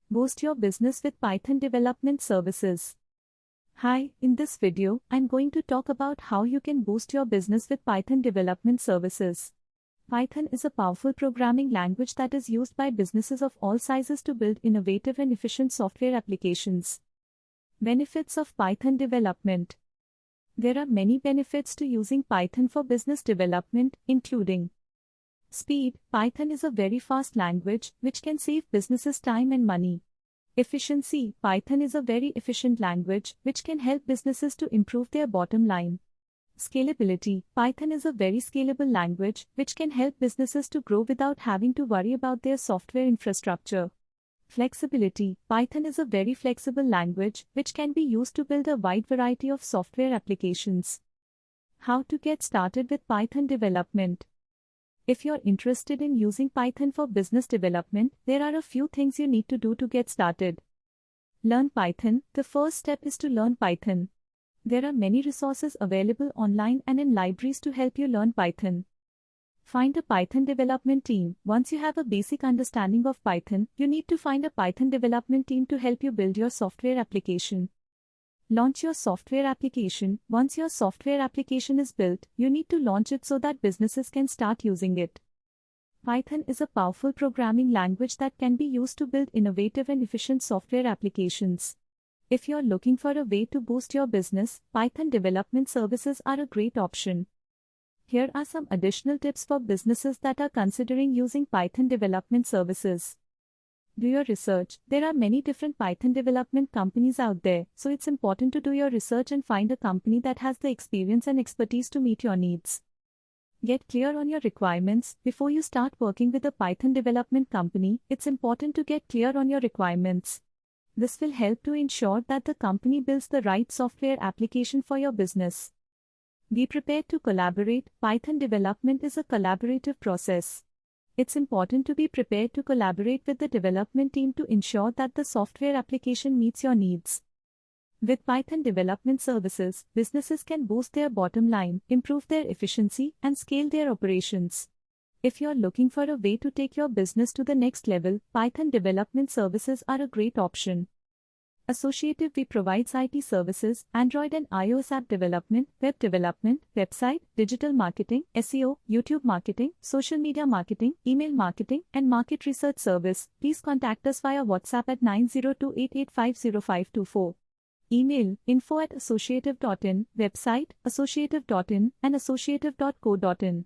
Boost your business with Python development services. Hi, in this video, I'm going to talk about how you can boost your business with Python development services. Python is a powerful programming language that is used by businesses of all sizes to build innovative and efficient software applications. Benefits of Python development. There are many benefits to using Python for business development, including speed. Python is a very fast language which can save businesses time and money. Efficiency. Python is a very efficient language which can help businesses to improve their bottom line. Scalability. Python is a very scalable language which can help businesses to grow without having to worry about their software infrastructure. Flexibility. Python is a very flexible language which can be used to build a wide variety of software applications. How to get started with Python development. If you're interested in using Python for business development, there are a few things you need to do to get started. Learn Python. The first step is to learn Python. There are many resources available online and in libraries to help you learn Python. Find a Python development team. Once you have a basic understanding of Python, you need to find a Python development team to help you build your software application. Launch your software application. Once your software application is built, you need to launch it so that businesses can start using it. Python is a powerful programming language that can be used to build innovative and efficient software applications. If you're looking for a way to boost your business, Python development services are a great option. Here are some additional tips for businesses that are considering using Python development services. Do your research. There are many different Python development companies out there, so it's important to do your research and find a company that has the experience and expertise to meet your needs. Get clear on your requirements. Before you start working with a Python development company, it's important to get clear on your requirements. This will help to ensure that the company builds the right software application for your business. Be prepared to collaborate. Python development is a collaborative process. It's important to be prepared to collaborate with the development team to ensure that the software application meets your needs. With Python development services, businesses can boost their bottom line, improve their efficiency, and scale their operations. If you're looking for a way to take your business to the next level, Python development services are a great option. Associative. We provides IT services, Android and iOS app development, web development, website, digital marketing, SEO, YouTube marketing, social media marketing, email marketing, and market research service. Please contact us via WhatsApp at 9028850524. Email info@associative.in, website associative.in and associative.co.in.